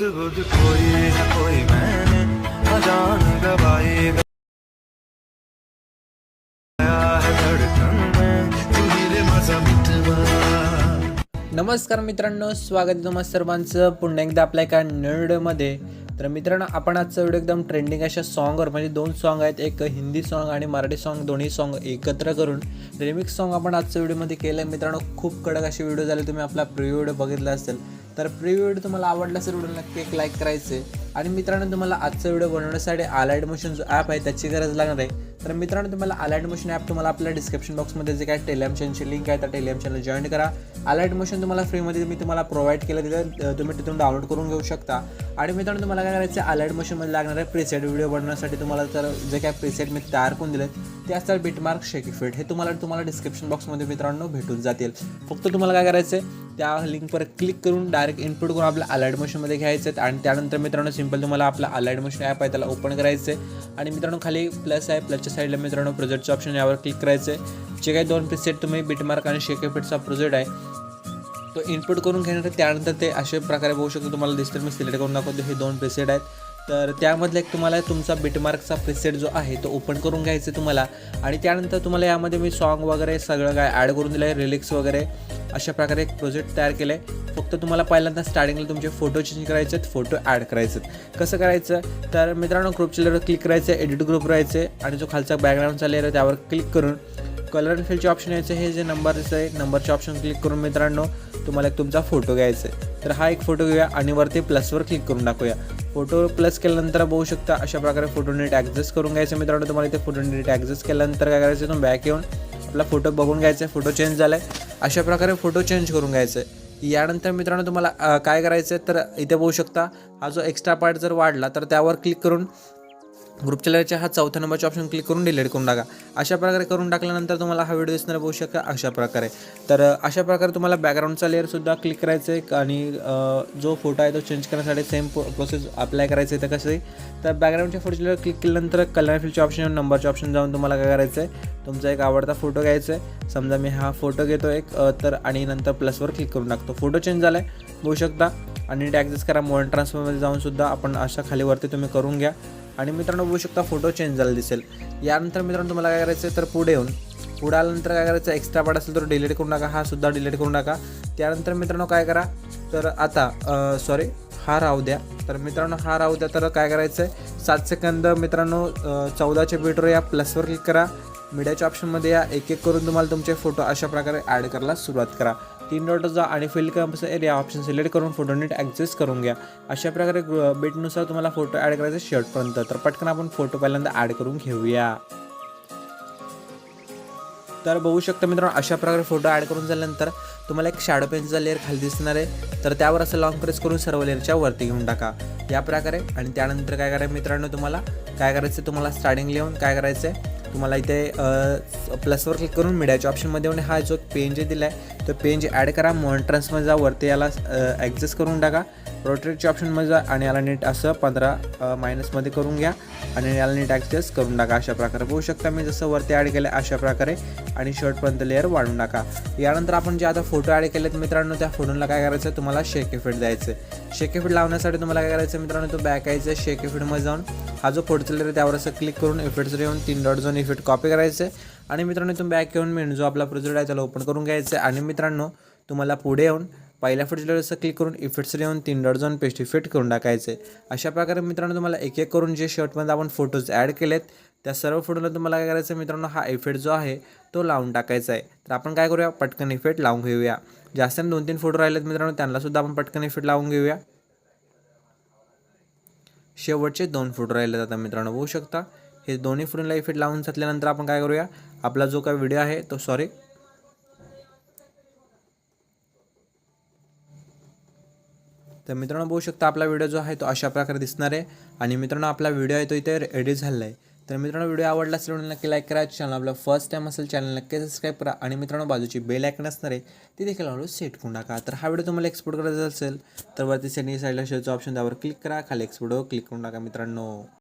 बुध कोई है कोई मैंने अजान गवाएगा है धड़कन में तू ही रे माझा मितवा। नमस्कार मित्रांनो, स्वागत आहे तुम्हा सर्वांचं पुन्हा एकदा आपल्या एका नर्डमध्ये. तर मित्रांनो, आपण आजचा व्हिडिओ एकदम ट्रेंडिंग अशा सॉन्गवर, म्हणजे दोन सॉन्ग आहेत, एक हिंदी सॉन्ग आणि मराठी सॉन्ग, दोन्ही सॉन्ग एकत्र करून रिमिक्स सॉन्ग आपण आजच्या व्हिडिओमध्ये केलं आहे. मित्रांनो, खूप कडक असे व्हिडिओ झाले, तुम्ही आपला प्रिव्ह्यू व्हिडिओ बघितला असेल. तर प्रिव्ह्यू व्हिडिओ तुम्हाला आवडला असेल, व्हिडिओ नक्की एक लाईक करायचे. आणि मित्रांनो, तुम्हाला आजचा व्हिडिओ बनवण्यासाठी अलाइड मोशन जो ॲप आहे त्याची गरज लागणार आहे. तर मित्रांनो, तुम्हाला अलाइड मोशन ॲप तुम्हाला आपल्या डिस्क्रिप्शन बॉक्समध्ये जे काय टेलिग्राम चॅनलची लिंक आहे त्या टेलिग्राम चॅनल जॉईन करा. अलाइड मोशन तुम्हाला फ्रीमध्ये मी तुम्हाला प्रोव्हाइड केलं, तिथं तुम्ही तिथून डाउनलोड करून घेऊ शकता. आणि मित्रांनो, तुम्हाला काय करायचं, अलाइड मोशनमध्ये लागणार आहे प्रीसेट व्हिडिओ बनवण्यासाठी तुम्हाला तर जे काय प्रीसेट मी तयार करून दिले ते असतात बिटमार्क, शेकीफिट, हे तुम्हाला डिस्क्रिप्शन बॉक्समध्ये मित्रांनो भेटून जातील. फक्त तुम्हाला काय करायचं आहे, त्या लिंकवर क्लिक करून डायरेक्ट इनपुट करून आपल्या अलाइड मोशनमध्ये घ्यायचं आहे. आणि त्यानंतर मित्रांनो, सिंपल तुम्हाला आपला अलाइड मोशन ॲप आहे त्याला ओपन करायचं आहे. आणि मित्रांनो, खाली प्लस आहे, प्लसच्या साईडला मित्रांनो प्रोजेक्टचं ऑप्शन यावर क्लिक करायचं आहे. जे काही दोन प्रीसेट तुम्ही बिटमार्क आणि शेकीफिटचा प्रोजेक्ट आहे तो इनपुट करून घेणार आहे. त्यानंतर ते अशा प्रकारे बघू शकतो, तुम्हाला दिसतं. मी सिलेक्ट करून दाखवतो, हे दोन प्रीसेट आहेत. तर त्यामधलं एक तुम्हाला तुमचा बिटमार्कचा प्रीसेट जो आहे तो ओपन करून घ्यायचा तुम्हाला. आणि त्यानंतर तुम्हाला यामध्ये मी सॉन्ग वगैरे सगळं काय ॲड करून दिलं आहे, रिलिक्स वगैरे अशा प्रकारे एक प्रोजेक्ट तयार केलं आहे. फक्त तुम्हाला पहिल्यांदा स्टार्टिंगला तुमचे फोटो चेंज करायचे आहेत, फोटो ॲड करायचे आहेत. कसं करायचं, तर मित्रांनो, ग्रुपच्या लेअरवर क्लिक करायचं, एडिट ग्रुप राहायचे आणि जो खालचा बॅकग्राऊंडचा लेअर आहे त्यावर क्लिक करून कलर अँड फिलचे ऑप्शन यायचे. हे जे नंबरचं आहे, नंबरचे ऑप्शन क्लिक करून मित्रांनो तुम्हाला एक तुमचा फोटो घ्यायचा आहे. तर हा एक फोटो घेऊया आणि वरती प्लसवर क्लिक करून टाकूया. फोटो प्लस केल्यानंतर बघू शकता अशा प्रकारे फोटो नीट ॲडजस्ट करून घ्यायचं. मित्रांनो, तुम्हाला इथे फोटो नीट ॲडजस्ट केल्यानंतर काय करायचं, तुम्ही बॅक येऊन आपला फोटो बघून घ्यायचा आहे. फोटो चेंज झाला आहे, अशा प्रकारे फोटो चेंज करून घ्यायचा आहे. यानंतर मित्रांनो, तुम्हाला काय करायचं आहे, तर इथे बघू शकता हा जो एक्स्ट्रा पार्ट जर वाढला तर त्यावर क्लिक करून ग्रुपच्या लेअरच्या हा चौथ्या नंबरचा ऑप्शन क्लिक करून डिलीट करून टाका. अशा प्रकारे करून टाकल्यानंतर तुम्हाला हा व्हिडिओ दिसणार बघू शकता अशा प्रकारे. तर अशा प्रकारे तुम्हाला बॅकग्राऊंडचा लेअरसुद्धा क्लिक करायचं आहे. आणि जो फोटो आहे तो चेंज करण्यासाठी सेम प्रोसेस अप्लाय करायचं आहे. तर कसं आहे, तर बॅकग्राऊंडच्या फोटोच्या लेअर क्लिक केल्यानंतर कलर फिलचे ऑप्शन, नंबरचे ऑप्शन जाऊन तुम्हाला काय करायचं आहे, तुमचा एक आवडता फोटो घ्यायचा आहे. समजा मी हा फोटो घेतो एक, तर आणि नंतर प्लसवर क्लिक करून टाकतो. फोटो चेंज झाला आहे बघू शकता. आणि नीट ॲक्सेस करा, मॉडर्न ट्रान्सफरमध्ये जाऊनसुद्धा आपण अशा खालीवरती तुम्ही करून घ्या. आणि मित्रांनो, बघू शकता फोटो चेंज झाला दिसेल. यानंतर मित्रांनो, तुम्हाला काय करायचं आहे, तर पुढे आल्यानंतर काय करायचं, एक्स्ट्रा पार्ट असेल तर डिलीट करून टाका, हा सुद्धा डिलीट करून टाका. त्यानंतर मित्रांनो काय करा, तर आता हा राहू द्या. तर मित्रांनो हा राहू द्या. तर काय करायचं आहे, 7 सेकंद मित्रांनो 14च्या बीटवर या, प्लसवर क्लिक करा, मीडियाच्या ऑप्शनमध्ये या, एक एक करून तुम्हाला तुमचे फोटो अशा प्रकारे ॲड करायला सुरुवात करा. 3 डॉट जा आणि fill compass area option select करून फोटो नीट ॲडजस्ट करून घ्या. अशा प्रकारे बीटनुसार तुम्हाला फोटो ॲड करायचे शेवटपर्यंत. तर पटकन आपण फोटो पहिल्यांदा ॲड करून घेऊया. तर बघू शकता मित्रांनो, अशा प्रकारे फोटो ॲड करून झाल्यानंतर तुम्हाला एक शॅडो पेनचा लेअर खाली दिसणार आहे. तर त्यावर असं लॉंग प्रेस करून सर्व लेअरच्या वरती घेऊन टाका या प्रकारे. आणि त्यानंतर काय करायचं मित्रांनो, तुम्हाला काय करायचं, तुम्हाला स्टार्टिंग लिहून काय करायचं आहे, तुम्हाला इथे प्लसवर क्लिक करून मीडियाच्या ऑप्शनमध्ये येऊन हा जो पेन जे दिला आहे तो पेन जे ॲड करा. मॉनिटर्समध्ये जा, वरती याला ॲडजस्ट करून टाका, रोटेटच्या ऑप्शनमध्ये जा आणि याला नीट असं 15 मायनसमध्ये करून घ्या आणि याला नीट ॲडजस्ट करून टाका. अशा प्रकारे बघू शकता मी जसं वरती ॲड केलं अशा प्रकारे. आणि शेवटपर्यंत लेअर वाढून टाका. यानंतर आपण जे आता फोटो ॲड केलेत मित्रांनो, त्या फोटोला काय करायचं, तुम्हाला शेक इफेक्ट द्यायचं आहे. शेक इफेक्ट लावण्यासाठी तुम्हाला काय करायचं मित्रांनो, तो बॅक यायचं, शेक इफेक्टमध्ये जाऊन हा जो फोटोचा लेअर त्यावर असं क्लिक करून इफेक्ट्सवर येऊन 3 डॉट जाऊन इफेक्ट कॉपी करायचं आहे. आणि मित्रांनो, तुम्ही बॅक येऊन मेन जो आपला प्रोजेक्ट आहे त्याला ओपन करून घ्यायचं आहे. आणि मित्रांनो, तुम्हाला पुढे येऊन पहिल्या फोटोच्या असं क्लिक करून इफेक्ट्सवर येऊन 3 डॉट जाऊन पेस्ट इफेक्ट करून टाकायचे. अशा प्रकारे मित्रांनो, तुम्हाला एक एक करून जे शेवटमध्ये आपण फोटोज ॲड केलेत त्या सर्व फोटोला तुम्हाला काय करायचं मित्रांनो, हा इफेक्ट जो आहे तो लावून टाकायचा आहे. तर आपण काय करूया, पटकन इफेक्ट लावून घेऊया. जास्त 2-3 फोटो राहिलेत मित्रांनो, त्यांनासुद्धा आपण पटकन इफेक्ट लावून घेऊया. शेवटचे 2 फोटो राहिलेत आता मित्रांनो, बघू शकता. हे दोन्ही फोटोला इफेक्ट लावून झाल्यानंतर आपण काय करूया, आपला जो काय व्हिडिओ आहे तो तर मित्रांनो बघू शकता आपला व्हिडिओ जो आहे तो अशा प्रकारे दिसणार आहे. आणि मित्रांनो, आपला व्हिडिओ आहे तो इथे एडिट झालेला आहे. तर मित्रांनो, व्हिडिओ आवडला असेल नक्की लाईक करा. चॅनल आपला फर्स्ट टाईम असेल चॅनल नक्की सबस्क्राईब करा. आणि मित्रांनो, बाजूची बेल आयकॉन असणार आहे ती देखील ऑलरेडी सेट करून टाका. तर हा व्हिडिओ तुम्हाला एक्सपोर्ट करायचा असेल तर वरती सेटिंग साईडला शेअरचा ऑप्शन त्यावर क्लिक करा, खाली एक्सपोर्टवर क्लिक करून टाका मित्रांनो.